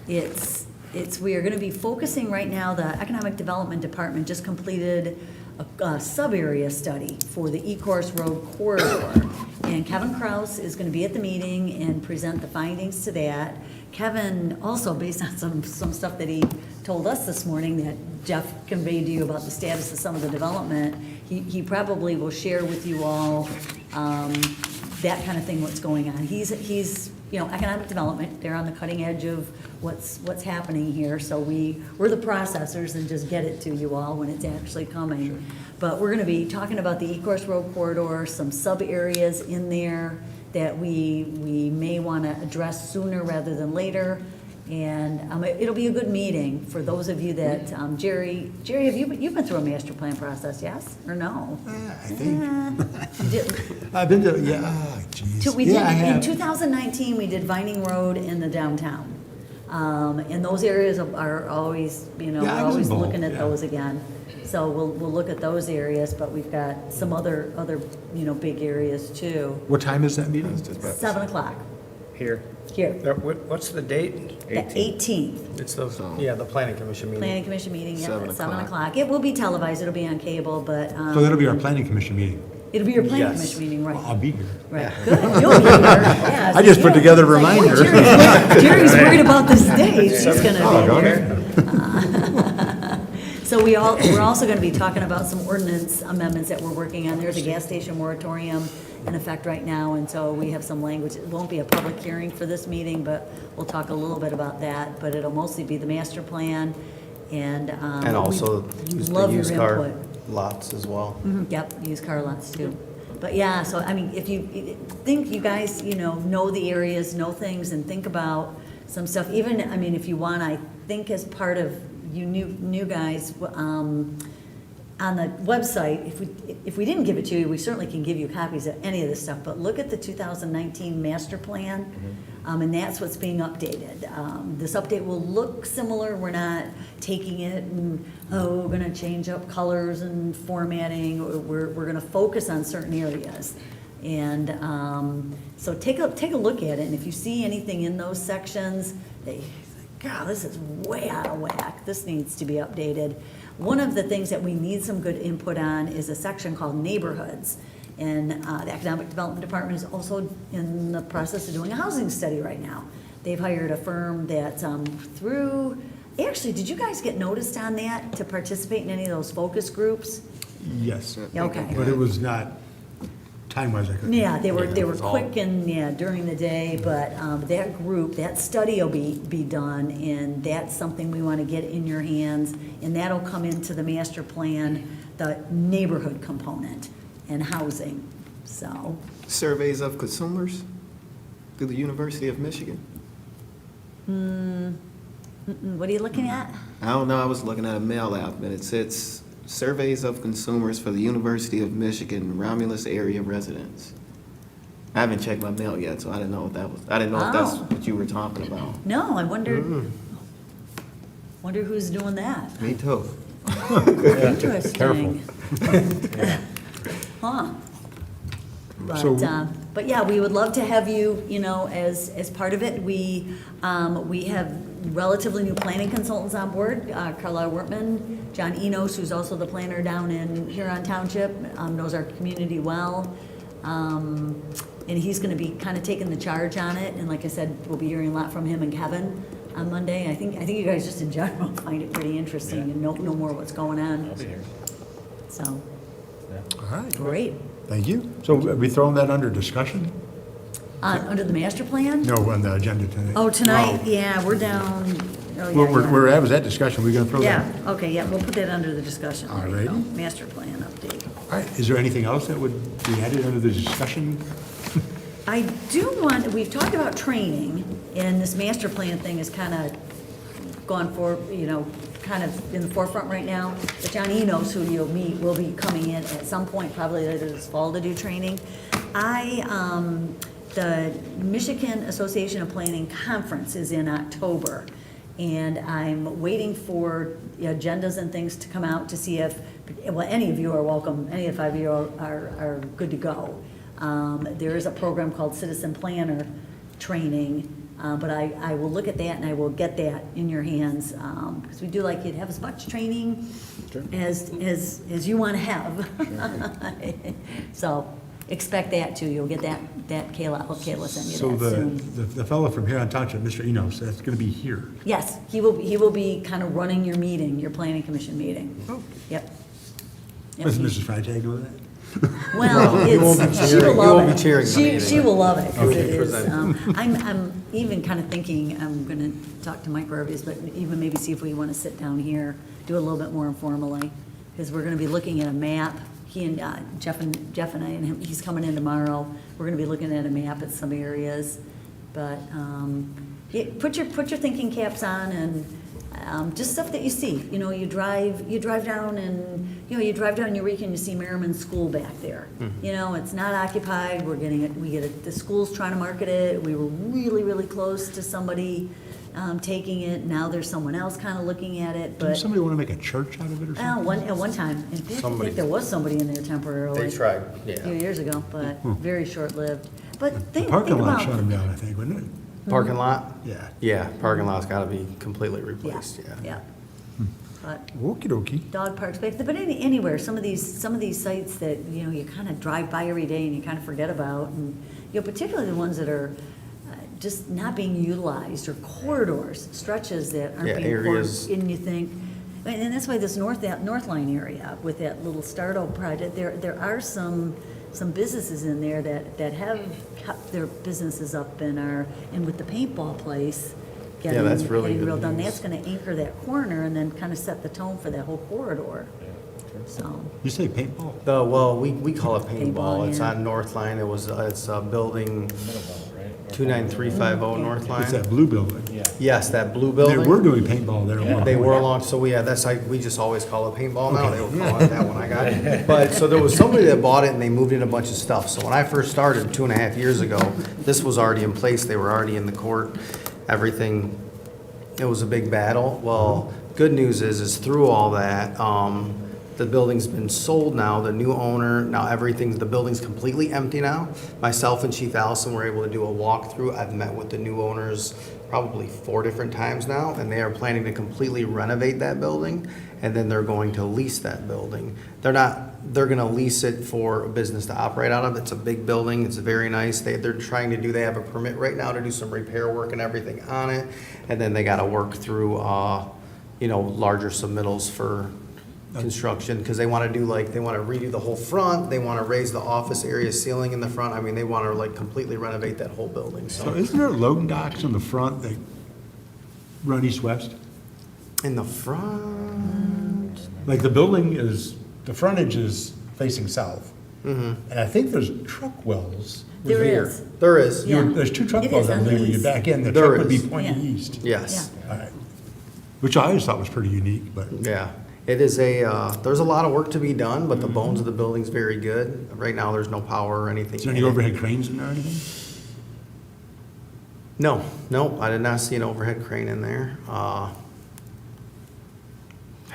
we are gonna be focusing right now, the Economic Development Department just completed a sub-area study for the E-Course Road corridor. And Kevin Kraus is gonna be at the meeting and present the findings to that. Kevin, also based on some stuff that he told us this morning that Jeff conveyed to you about the status of some of the development, he probably will share with you all that kind of thing, what's going on. He's economic development, they're on the cutting edge of what's happening here, so we're the processors and just get it to you all when it's actually coming. Sure. But we're gonna be talking about the Ecorse Road corridor, some sub-areas in there that we may wanna address sooner rather than later. And it'll be a good meeting for those of you that, Jerry, have you've been through a master plan process, yes, or no? I think. You did- I've been to, geez. We did, Yeah, I in have. 2019, we did Vining Road in the downtown. And those areas are always, Yeah, we're I was always involved, looking at yeah. those again. So we'll look at those areas, but we've got some other, big areas too. What time is that meeting? 7 o'clock Here. here, What's the date? the 18th. It's the planning commission meeting. Planning Commission meeting, yeah, 7 at 7 o'clock. o'clock. It will be televised, it'll be on cable, but So that'll be our planning commission meeting. it'll be your planning Yes. commission meeting, right? I'll be here. Right, good, you'll be here, yeah. I just put yeah. together a It's like, boy, reminder. Jerry's worried about this date, he's gonna Oh, be darn here. So we're also gonna be talking about some ordinance amendments that we're working on. There's a gas station moratorium in effect right now, and so we have some language. It won't be a public hearing for this meeting, but we'll talk a little bit about that. But it'll mostly be the master plan, and also we use the love your used car input. lots as well. Yep, used car lots too. But yeah, so I mean, if you think you guys, know the areas, know things, and think about some stuff, even, I mean, if you want, I think as part of you new guys, on the website, if we didn't give it to you, we certainly can give you copies of any of this stuff, but look at the 2019 master plan, and that's what's being updated. This update will look similar, we're not taking it and, we're gonna change up colors and formatting, we're gonna focus on certain areas. And so take a look at it, and if you see anything in those sections that God, this is way out of whack, this needs to be updated. One of the things that we need some good input on is a section called neighborhoods. And the Economic Development Department is also in the process of doing a housing study right now. They've hired a firm that's actually, did you guys get noticed on that to participate in any of those focus groups? Yes. Yeah, okay. But it was not, time-wise, I couldn't. Yeah, they were it was all- quick and, during the day, but that group, that study will be done, and that's something we want to get in your hands, and that'll come into the master plan, the neighborhood component and housing, so. Surveys of consumers through the University of Michigan. What are you looking at? I don't know, I was looking at a mail out, and it says surveys of consumers for the University of Michigan Romulus area residents. I haven't checked my mail yet, so I didn't know what that was. I didn't know if that's Oh. what you were talking about. No, I wonder who's doing that. Me too. Interesting. Huh. So- But yeah, we would love to have you, as part of it. We have relatively new planning consultants on board, Carlisle Wortman, John Enos, who's also the planner down in Huron Township, knows our community well. And he's gonna be kind of taking the charge on it, and like I said, we'll be hearing a lot from him and Kevin on Monday. I think you guys just in general find it pretty interesting and know more what's going on. I'll be here. So, All right, great. thank you. So are we throwing that under discussion? Under the master plan? No, on the agenda tonight. Oh, tonight, yeah, we're down, oh, yeah, Where yeah. was that discussion? We gonna throw that? Yeah, okay, yeah, we'll put that under the discussion. There you go. Alrighty. Master plan update. All right, is there anything else that would be added under the discussion? I do want, we've talked about training, and this master plan thing is kind of gone for, kind of in the forefront right now. But John Enos, who you'll meet, will be coming in at some point, probably later this fall, to do training. The Michigan Association of Planning Conference is in October, and I'm waiting for the agendas and things to come out to see if, well, any of you are welcome, any of the 5 of you are good to go. There is a program called Citizen Planner Training, but I will look at that and I will get that in your hands, because we do like you to have as much training as you want to have. So, expect that too. You'll get that Kayla, Kayla send you So that soon. the fellow from here on Township, Mr. Enos, that's gonna be here. Yes, he will be kind of running your meeting, your planning commission meeting. Oh. Yep. Yep, Doesn't he- Mrs. Freitag know that? Well, You won't be it's, she cheering- will you won't love be it. cheering the She meeting. will love it, because it Okay. is, Present. I'm even kind of thinking, I'm gonna talk to Mike Burbies, but even maybe see if we want to sit down here, do a little bit more informally, because we're gonna be looking at a map. He and Jeff and I and him, he's coming in tomorrow. We're gonna be looking at a map at some areas, but, put your thinking caps on and, just stuff that you see. You know, you drive down and, you drive down Eureka and you see Merriman School back there. You know, it's not occupied, the school's trying to market it, we were really, really close to somebody, taking it, now there's someone else kind of looking at it, Didn't but, somebody wanna make a church out of it or something? at one time, in fact, I think there was somebody in there temporarily. They tried, A few yeah. years ago, but very short-lived. But The think parking lot about. shut them down, I think, wouldn't it? Parking lot? Yeah. Yeah, parking lot's gotta be completely replaced, yeah. Yeah. But Okey dokey. dog parks, but anywhere, some of these sites that, you kind of drive by every day and you kind of forget about, and, particularly the ones that are just not being utilized, or corridors, stretches that Yeah, aren't being areas. and you think, and that's why this North Line area, with that little Stardo project, there are some businesses in there that have kept their businesses up and with the paintball place Yeah, that's really getting good real done, news. that's gonna anchor that corner and then kind of set the tone for that whole corridor. So, You say paintball? Well, we call it Paintball, paintball. It's yeah. on North Line. It's building 29350 North It's that Line. blue building. Yes, that blue They building. were doing paintball there a while. They were along, so we just always call it paintball now, they will call it that when I got it. But, so there was somebody that bought it and they moved in a bunch of stuff. So when I first started 2.5 years ago, this was already in place, they were already in the court, everything. It was a big battle. Well, good news is through all that, the building's been sold now, the new owner, now the building's completely empty now. Myself and Chief Allison were able to do a walkthrough. I've met with the new owners probably 4 different times now, and they are planning to completely renovate that building, and then they're going to lease that building. They're gonna lease it for a business to operate out of. It's a big building, it's very nice. They have a permit right now to do some repair work and everything on it, and then they gotta work through, larger submittals for construction, because they want to redo the whole front, they want to raise the office area ceiling in the front, they want to completely renovate that whole building, So so. isn't there loading docks in the front that run east-west? In the front, Like the frontage is facing south. And I think there's truck wells. there here. is. There is, Yeah. There's 2 truck It wells, is I on the believe, when you east. back in, the There truck would be is. pointing Yeah. east. yes, All right. Which I always thought was pretty unique, but yeah. It is there's a lot of work to be done, but the bones of the building's very good. Right now, there's no power or anything. is there any in it. overhead cranes in there or anything? No, I did not see an overhead crane in there.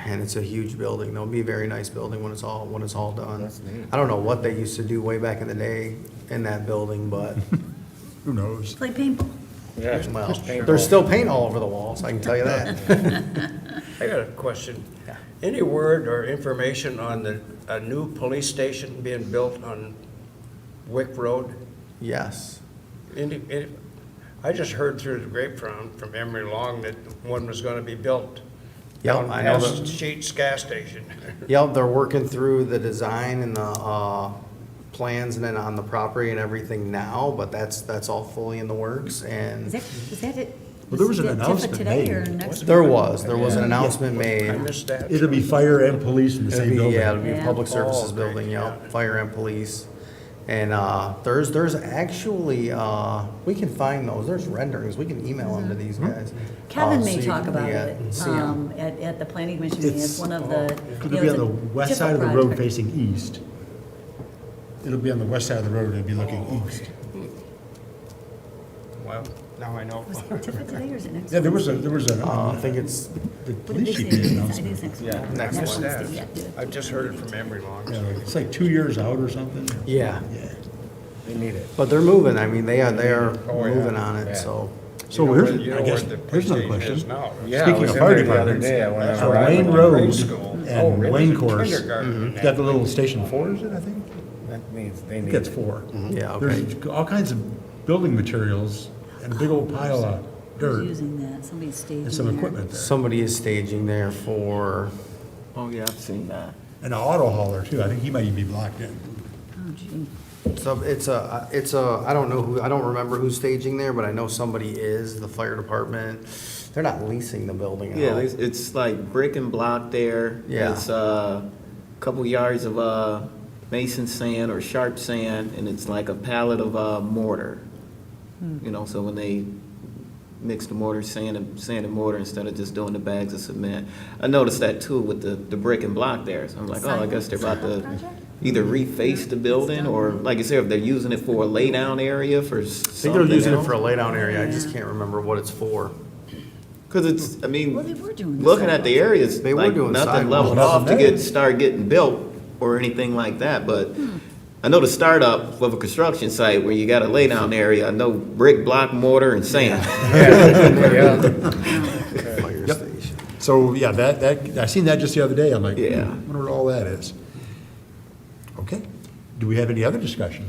And it's a huge building. It'll be a very nice building when it's all done. That's neat. I don't know what they used to do way back in the day in that building, but, Who knows? Play paintball. Yeah, well, just paintball. there's still paint all over the walls, I can tell you that. I got a question. Yeah. Any word or information on a new police station being built on Wick Road? Yes. I just heard through the grapevine from Emery Long that one was gonna be built. Yep, down I know past that. Sheet's gas station. Yep, they're working through the design and the plans and then on the property and everything now, but that's all fully in the works, and Is that it? Well, there was an Is that announcement today or made. next there week? was an announcement I made. missed that. It'll be fire and police in the It'll same be, building. yeah, it'll be a Yeah. public services Oh, okay, building, yeah. yep, fire and police. And, there's actually, we can find those, there's renderings, we can email them to these guys. Kevin So may you talk can about be it, see 'em. at the planning commission meeting, it's one of the. It'll you be know, on the it's a west TIFA side of the road project. facing east. It'll be on the west side of the road, it'll be looking east. Well, now I know. Was it TIFA today or is it next? Yeah, there was an, I think it's, the What did police they chief say? made an I think announcement. it's next week. Yeah, next Next one. Wednesday, yeah, good. I just heard it from Emery Long. Yeah, it's like 2 years out or something. yeah, Yeah. They need it. but they're moving, they are Oh, yeah. moving on it, Yeah. so. So You know here's, where- you I know guess, where the police here's another station is question. now. Yeah, I Speaking was of in fire there the other departments, day. I went That's out. where I Wayne went to grade Road school. Oh, and really? Wayne Course, Kindergarten. got the little station 4s in, I think? They I think need that's it. 4. Yeah, okay. There's all kinds of building materials and a big old pile of Who's dirt using that? Somebody's staging and some there. equipment there. Somebody is staging there for, oh yeah, I've seen that. And an auto hauler too. I think he might even be blocked in. Oh, gee. So it's a, I don't know who, I don't remember who's staging there, but I know somebody is, the fire department. They're not leasing the building Yeah, out. it's like brick and block there. Yeah. It's a couple yards of mason sand or sharp sand, and it's like a pallet of mortar. You know, so when they mix the mortar, sand and mortar instead of just doing the bags of cement. I noticed that too with the brick and block there. So I'm like, oh, I guess they're about to either reface the building or, like you said, if they're using it for a lay down area for I think something they're using it else. for a laydown area. I just can't remember what it's for. Cause it's, I mean, Well, they were doing the looking at the sidewalks. areas, They were like doing nothing sidewalks. leveled Nothing off to there. start getting built or anything like that, but I know the startup of a construction site where you got a lay down area, I know brick, block, mortar and sand. Fire Yep. station. So, yeah, I seen that just the other day. I'm like, Yeah. I wonder what all that is. Okay. Do we have any other discussion?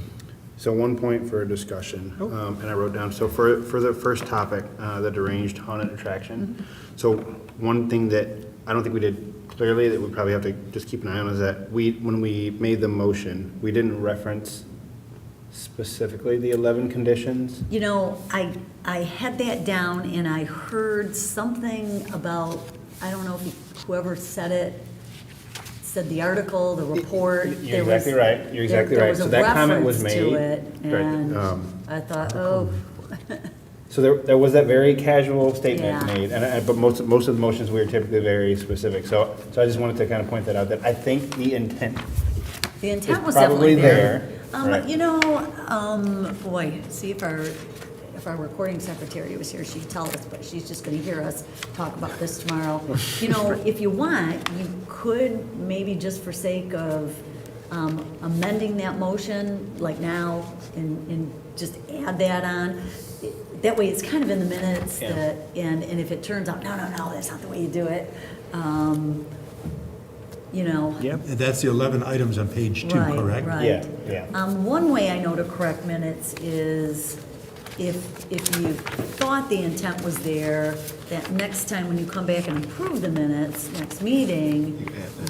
So one point for discussion, and I wrote down, so for the first topic, the deranged haunted attraction. So one thing that I don't think we did clearly, that we probably have to just keep an eye on, is that when we made the motion, we didn't reference specifically the 11 conditions. You know, I had that down and I heard something about, I don't know if whoever said it, said the article, the report. You're there was- exactly right. You're exactly there right. was a So that comment was reference to made. it, Right. and I thought, oh, So there was that very casual statement Yeah. made, but most of the motions, we are typically very specific. So I just wanted to kind of point that out, that I think the intent, the intent It's was definitely probably there. there, right. You know, boy, see if our recording secretary was here, she'd tell us, but she's just gonna hear us talk about this tomorrow. You know, if you want, you could maybe just for sake of amending that motion, like now, and just add that on. That way, it's kind of in the minutes that, and if it turns out, no, that's not the way you do it, you know. And that's the 11 items on page 2, Right, correct? right. Yeah. One way I know to correct minutes is if you thought the intent was there, that next time when you come back and approve the minutes, next meeting,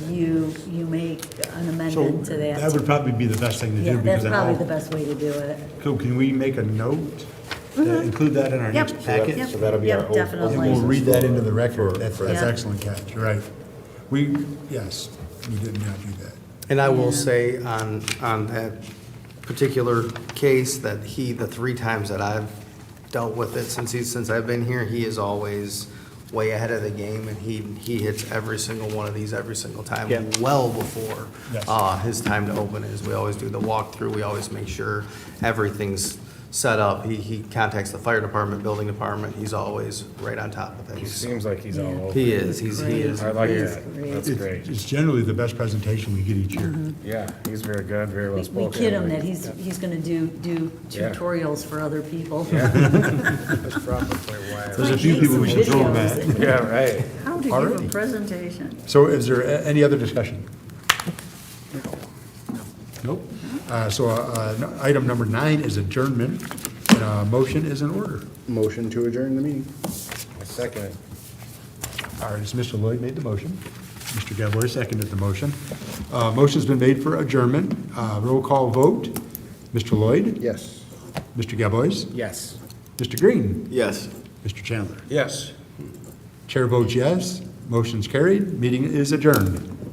you make an So amendment to that. that would probably be the best thing to do. Yeah, because that's then probably all- the best way to do it. So can we make a note, include that in our Yep. next packet? Yep. So that'll be our Yep, old- definitely. And we'll read that into the record. That's Yeah. excellent catch, you're right. Yes, we did not do that. And I will say on that particular case that the 3 times that I've dealt with it since I've been here, he is always way ahead of the game, and he hits every single one of these every single time, Yeah. well before Yes. his time to open is. We always do the walkthrough, we always make sure everything's set up. He contacts the fire department, building department, he's always right on top of He things. seems like he's all over. He is, he is. I like He is that. great. That's great. It's generally the best presentation we get each year. Yeah, he's very good, very well We spoken. kid him that he's gonna do Yeah. tutorials for other people. That's probably why. There's a few people we should throw them at. Yeah, right. How to give Alrighty. a presentation. So is there any other discussion? Nope. Item number 9 is adjournment, and a motion is in order. Motion to adjourn the meeting. A second. All right, so Mr. Lloyd made the motion. Mr. Gabor seconded the motion. Motion's been made for adjournment. Roll call vote. Mr. Lloyd? Yes. Mr. Gabois? Yes. Mr. Green? Yes. Mr. Chandler? Yes. Chair votes yes. Motion's carried. Meeting is adjourned.